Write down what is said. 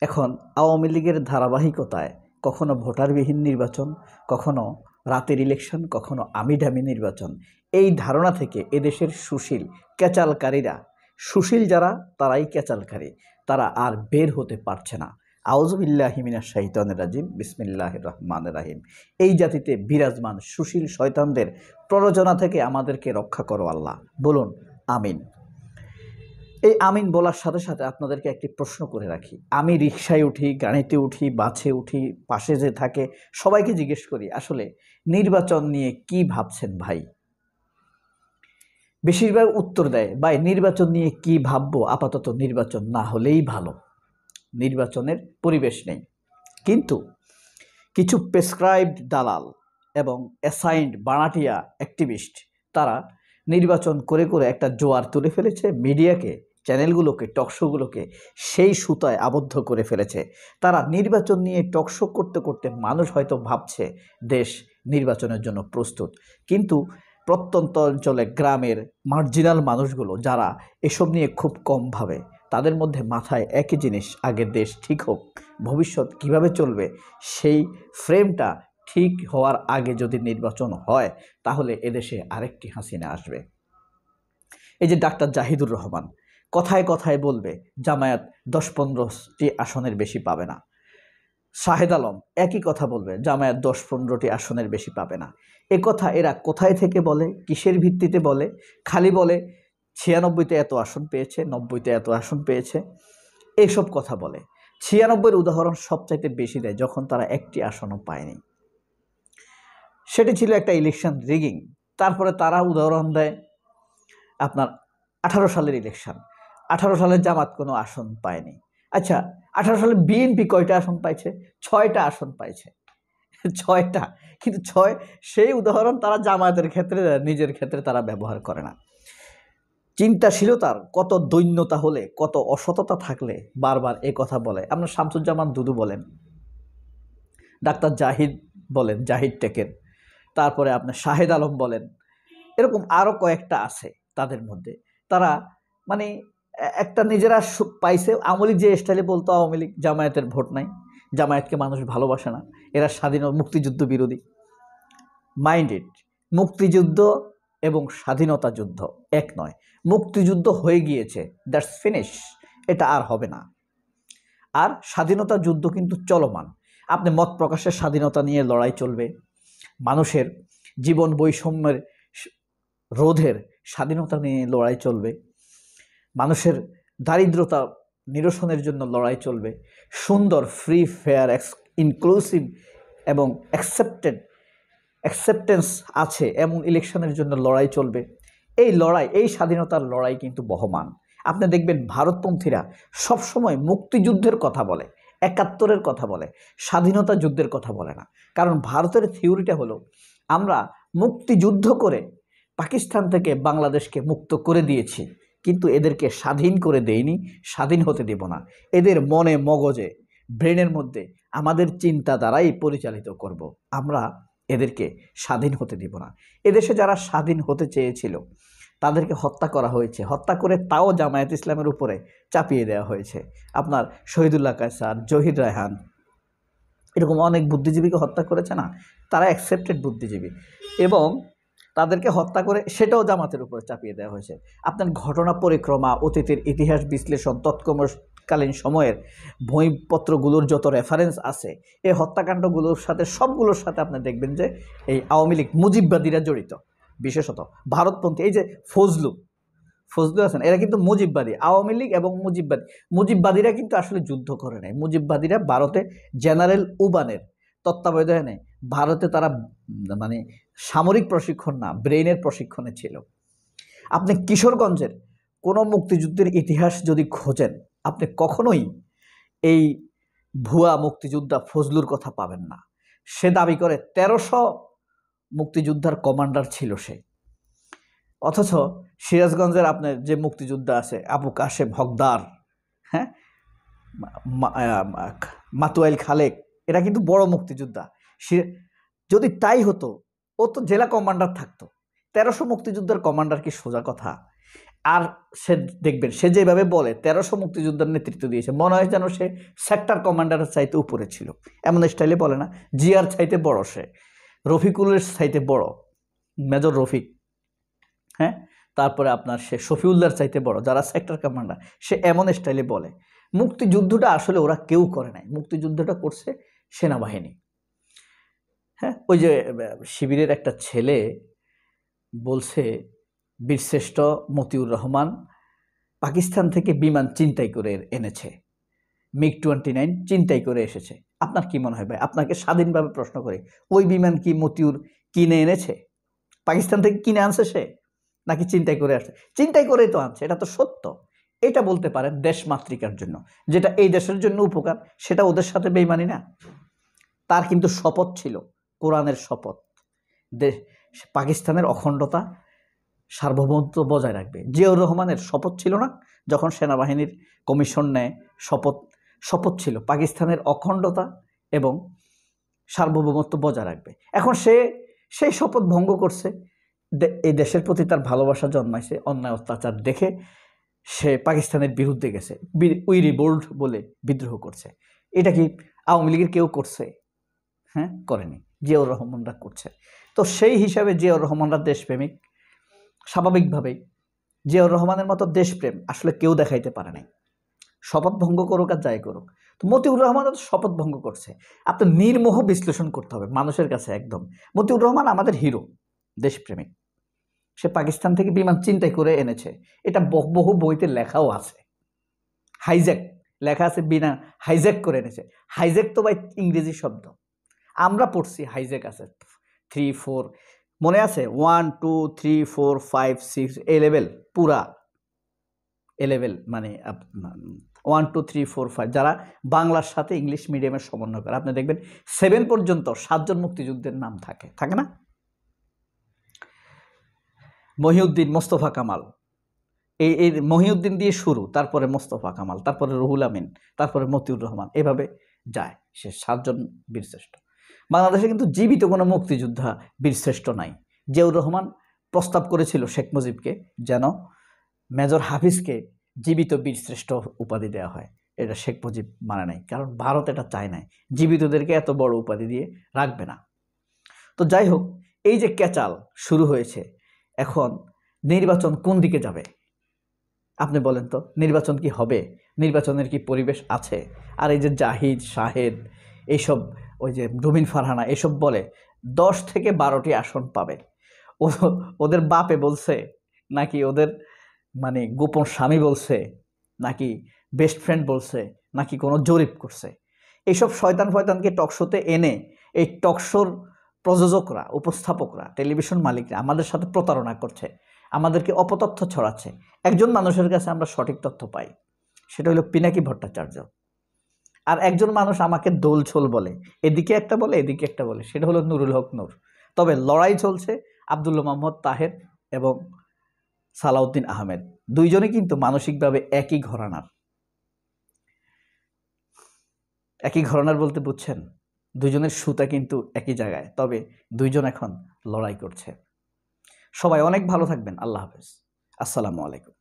এখন আওয়ামী লীগের ধারাবাহিকতায় কখনো ভোটারবিহীন নির্বাচন, কখনো রাতের ইলেকশন, কখনো আমিডামি নির্বাচন, এই ধারণা থেকে এদেশের সুশীল ক্যাচালকারীরা, সুশীল যারা তারাই ক্যাচালকারী, তারা আর বের হতে পারছে না। আউযুবিল্লাহি মিনাশ শাইতানির রাজিম, বিসমিল্লাহির রহমানির রহিম। এই জাতিতে বিরাজমান সুশীল শয়তানদের প্ররোচনা থেকে আমাদেরকে রক্ষা করো আল্লাহ, বলুন আমিন। এই আমিন বলার সাথে সাথে আপনাদেরকে একটি প্রশ্ন করে রাখি। আমি রিকশায় উঠি, গাড়িতে উঠি, বাসে উঠি, পাশে যে থাকে সবাইকে জিজ্ঞেস করি, আসলে নির্বাচন নিয়ে কি ভাবছেন ভাই? বেশিরভাগ উত্তর দেয়, ভাই নির্বাচন নিয়ে কি ভাববো, আপাতত নির্বাচন না হলেই ভালো, নির্বাচনের পরিবেশ নেই। কিন্তু কিছু প্রেসক্রাইবড দালাল এবং অ্যাসাইন্ড বানাটিয়া অ্যাক্টিভিস্ট, তারা নির্বাচন করে করে একটা জোয়ার তুলে ফেলেছে, মিডিয়াকে, চ্যানেলগুলোকে, টকশোগুলোকে সেই সুতায় আবদ্ধ করে ফেলেছে। তারা নির্বাচন নিয়ে টকশো করতে করতে মানুষ হয়তো ভাবছে দেশ নির্বাচনের জন্য প্রস্তুত, কিন্তু প্রত্যন্ত অঞ্চলে গ্রামের মার্জিনাল মানুষগুলো যারা এসব নিয়ে খুব কম ভাবে, তাদের মধ্যে মাথায় একই জিনিস, আগে দেশ ঠিক হোক, ভবিষ্যৎ কিভাবে চলবে সেই ফ্রেমটা ঠিক হওয়ার আগে যদি নির্বাচন হয় তাহলে এদেশে আরেকটি হাসিনা আসবে। এই যে ডাক্তার জাহিদুর রহমান কথায় কথায় বলবে জামায়াত 10-15টি আসনের বেশি পাবে না, শাহেদ আলম একই কথা বলবে জামায়াত 10-15টি আসনের বেশি পাবে না। এ কথা এরা কোথায় থেকে বলে, কিসের ভিত্তিতে বলে? খালি বলে 96তে এত আসন পেয়েছে, 90তে এত আসন পেয়েছে, এইসব কথা বলে। 96-এর উদাহরণ সবচাইতে বেশি দেয় যখন তারা একটি আসনও পায়নি, সেটি ছিল একটা ইলেকশন রিগিং। তারপরে তারা উদাহরণ দেয় আপনার 18 সালের ইলেকশন, 18 সালের জামাত কোনো আসন পায়নি। আচ্ছা, 18 সালে বিএনপি কয়টা আসন পাইছে? 6টা আসন পাইছে, 6টা। কিন্তু 6 সেই উদাহরণ তারা জামায়াতের ক্ষেত্রে, নিজের ক্ষেত্রে তারা ব্যবহার করে না। চিন্তাশীলতার কত দৈন্যতা হলে, কত অসততা থাকলে বারবার এ কথা বলে। আপনার শামসুজ্জামান দুদু বলেন, ডাক্তার জাহিদ বলেন, জাহিদ টেকের, তারপরে আপনার শাহেদ আলম বলেন, এরকম আরও কয়েকটা আছে তাদের মধ্যে। তারা মানে একটা নিজেরা পাইছে। আওয়ামী লীগ যে স্টাইলে বলতো আওয়ামী লীগ জামায়াতের ভোট নাই, জামায়াতকে মানুষ ভালোবাসে না, এরা স্বাধীন মুক্তিযুদ্ধ বিরোধী। মাইন্ড ইট, মুক্তিযুদ্ধ এবং স্বাধীনতা যুদ্ধ এক নয়। মুক্তিযুদ্ধ হয়ে গিয়েছে, দ্যাটস ফিনিশ, এটা আর হবে না। আর স্বাধীনতা যুদ্ধ কিন্তু চলমান। আপনি মত প্রকাশের স্বাধীনতা নিয়ে লড়াই চলবে, মানুষের জীবন বৈষম্যের রোধের স্বাধীনতা নিয়ে লড়াই চলবে, মানুষের দারিদ্রতা নিরসনের জন্য লড়াই চলবে, সুন্দর ফ্রি ফেয়ার ইনক্লুসিভ এবং অ্যাকসেপ্টেন্স আছে এমন ইলেকশনের জন্য লড়াই চলবে। এই লড়াই, এই স্বাধীনতার লড়াই কিন্তু বহমান। আপনি দেখবেন ভারতপন্থীরা সবসময় মুক্তিযুদ্ধের কথা বলে, 71-এর কথা বলে, স্বাধীনতা যুদ্ধের কথা বলে না। কারণ ভারতের থিওরিটা হলো আমরা মুক্তিযুদ্ধ করে পাকিস্তান থেকে বাংলাদেশকে মুক্ত করে দিয়েছি, কিন্তু এদেরকে স্বাধীন করে দেইনি, স্বাধীন হতে দেব না। এদের মনে মগজে ব্রেনের মধ্যে আমাদের চিন্তা দ্বারাই পরিচালিত করব, আমরা এদেরকে স্বাধীন হতে দেব না। এদেশে যারা স্বাধীন হতে চেয়েছিল তাদেরকে হত্যা করা হয়েছে, হত্যা করে তাও জামায়াত ইসলামের উপরে চাপিয়ে দেওয়া হয়েছে। আপনার শহীদুল্লাহ কায়সার, জহির রায়হান, এরকম অনেক বুদ্ধিজীবীকে হত্যা করেছে না, তারা অ্যাকসেপ্টেড বুদ্ধিজীবী, এবং তাদেরকে হত্যা করে সেটাও জামাতের উপরে চাপিয়ে দেওয়া হয়েছে। আপনার ঘটনা পরিক্রমা, অতীতের ইতিহাস বিশ্লেষণ, তৎকালীন সময়ের বইপত্রগুলোর যত রেফারেন্স আছে, এই হত্যাকাণ্ডগুলোর সাথে, সবগুলোর সাথে আপনি দেখবেন যে এই আওয়ামী লীগ মুজিববাদীরা জড়িত। বিশেষত ভারতপন্থী এই যে ফজলু আছেন, এরা কিন্তু মুজিববাদী। আওয়ামী লীগ এবং মুজিববাদীরা কিন্তু আসলে যুদ্ধ করে নাই। মুজিববাদীরা ভারতে জেনারেল উবানের তত্ত্বাবধানে ভারতে তারা মানে সামরিক প্রশিক্ষণ না, ব্রেইনের প্রশিক্ষণে ছিল। আপনি কিশোরগঞ্জের কোনো মুক্তিযুদ্ধের ইতিহাস যদি খোঁজেন, আপনি কখনোই এই ভুয়া মুক্তিযোদ্ধা ফজলুর কথা পাবেন না। সে দাবি করে 1300 মুক্তিযোদ্ধার কমান্ডার ছিল সে, অথচ সিরাজগঞ্জের আপনার যে মুক্তিযোদ্ধা আছে আবু কাশেম হকদার, হ্যাঁ, মাতুয়াইল খালেক, এরা কিন্তু বড় মুক্তিযোদ্ধা। যদি তাই হতো ও তো জেলা কমান্ডার থাকতো। 1300 মুক্তিযোদ্ধার কমান্ডার কি সোজা কথা? আর সে দেখবেন সে যেভাবে বলে 1300 মুক্তিযোদ্ধার নেতৃত্ব দিয়েছে, মনে হয় যেন সে সেক্টর কমান্ডারের চাইতে উপরে ছিল, এমন স্টাইলে বলে না। জিয়ার চাইতে বড় সে, রফিকুলের চাইতে বড়, মেজর রফিক, হ্যাঁ, তারপরে আপনার সে শফিউল্লাহর চাইতে বড়, যারা সেক্টর কমান্ডার, সে এমন স্টাইলে বলে। মুক্তিযুদ্ধটা আসলে ওরা কেউ করে নাই, মুক্তিযুদ্ধটা করছে সেনাবাহিনী। হ্যাঁ, ওই যে শিবিরের একটা ছেলে বলছে বীরশ্রেষ্ঠ মতিউর রহমান পাকিস্তান থেকে বিমান চিন্তাই করে এনেছে, MiG-29 চিন্তাই করে এসেছে। আপনার কি মনে হয় ভাই? আপনাকে স্বাধীনভাবে প্রশ্ন করে, ওই বিমান কি মতিউর কিনে এনেছে? পাকিস্তান থেকে কিনে আনছে সে, নাকি চিন্তাই করে আসছে? চিন্তাই করেই তো আনছে, এটা তো সত্য। এটা বলতে পারেন দেশমাতৃকার জন্য, যেটা এই দেশের জন্য উপকার, সেটা ওদের সাথে বেইমানি না? তার কিন্তু শপথ ছিল, কোরআনের শপথ, পাকিস্তানের অখণ্ডতা সার্বভৌমত্ব বজায় রাখবে। জিয়াউর রহমানের শপথ ছিল না, যখন সেনাবাহিনীর কমিশন নেয়, শপথ ছিল পাকিস্তানের অখণ্ডতা এবং সার্বভৌমত্ব বজায় রাখবে। এখন সেই শপথ ভঙ্গ করছে। এই দেশের প্রতি তার ভালোবাসা জন্মাইছে, অন্যায় অত্যাচার দেখে সে পাকিস্তানের বিরুদ্ধে গেছে, উই রিভোল্ট বলে বিদ্রোহ করছে। এটা কি আওয়ামী লীগের কেউ করছে? হ্যাঁ, করেনি, জিয়াউর রহমানরা করছে। তো সেই হিসাবে জিয়াউর রহমানরা দেশপ্রেমিক। স্বাভাবিকভাবেই জিয়াউর রহমানের মতো দেশপ্রেম আসলে কেউ দেখাইতে পারে নাই, শপথ ভঙ্গ করুক আর যাই করুক। তো মতিউর রহমান শপথ ভঙ্গ করছে। আপনি নির্মোহ বিশ্লেষণ করতে হবে মানুষের কাছে একদম। মতিউর রহমান আমাদের হিরো, দেশপ্রেমিক। সে পাকিস্তান থেকে বিমান চিন্তাই করে এনেছে, এটা বহু বইতে লেখাও আছে। হাইজ্যাক লেখা আছে, বিনা হাইজ্যাক করে এনেছে। হাইজ্যাক তো ভাই ইংরেজি শব্দ, আমরা পড়ছি হাইজ্যাক আছে 3, 4, মনে আছে 1, 2, 3, 4, 5, 6 এ লেভেল, পুরা এ লেভেল মানে 1, 2, 3, 4, 5 যারা বাংলার সাথে ইংলিশ মিডিয়ামের সমন্বয় করে, আপনি দেখবেন 7 পর্যন্ত 7 জন মুক্তিযুদ্ধের নাম থাকে না? মহিউদ্দিন, মোস্তফা কামাল, এই মহিউদ্দিন দিয়ে শুরু, তারপরে মোস্তফা কামাল, তারপরে রুহুল আমিন, তারপরে মতিউর রহমান, এভাবে যায়। সে 7 জন বীরশ্রেষ্ঠ। বাংলাদেশে কিন্তু জীবিত কোনো মুক্তিযোদ্ধা বীরশ্রেষ্ঠ নাই। জিয়াউর রহমান প্রস্তাব করেছিল শেখ মুজিবকে যেন মেজর হাফিজকে জীবিত বীরশ্রেষ্ঠ উপাধি দেওয়া হয়, এটা শেখ মুজিব মানে নাই, কারণ ভারত এটা চায় নাই, জীবিতদেরকে এত বড় উপাধি দিয়ে রাখবে না। তো যাই হোক, এই যে ক্যাচাল শুরু হয়েছে, এখন নির্বাচন কোন দিকে যাবে আপনি বলেন তো? নির্বাচন কি হবে? নির্বাচনের কি পরিবেশ আছে? আর এই যে জাহিদ, শাহেদ, এইসব, ওই যে রুমিন ফারহানা, এসব বলে 10 থেকে 12টি আসন পাবে। ওদের বাপে বলছে, নাকি ওদের মানে গোপন স্বামী বলছে, নাকি বেস্ট ফ্রেন্ড বলছে, নাকি কোনো জরিপ করছে? এইসব শয়তান ফয়তানকে টকশোতে এনে এই টকশোর প্রযোজকরা, উপস্থাপকরা, টেলিভিশন মালিকরা আমাদের সাথে প্রতারণা করছে, আমাদেরকে অপতথ্য ছড়াচ্ছে। একজন মানুষের কাছে আমরা সঠিক তথ্য পাই, সেটা হলো পিনাকি ভট্টাচার্য। আর একজন মানুষ আমাকে দোলছোল বলে, এদিকে একটা বলে এদিকে একটা বলে, সেটা হলো নুরুল হক নূর। তবে লড়াই চলছে আব্দুল্লাহ মোহাম্মদ তাহের এবং সালাউদ্দিন আহমেদ, দুইজনে কিন্তু মানসিকভাবে একই ঘরানার বলতে বুঝছেন, দুইজনের সুতা কিন্তু একই জায়গায়, তবে দুইজন এখন লড়াই করছে। সবাই অনেক ভালো থাকবেন। আল্লাহ হাফেজ, আসসালামু আলাইকুম।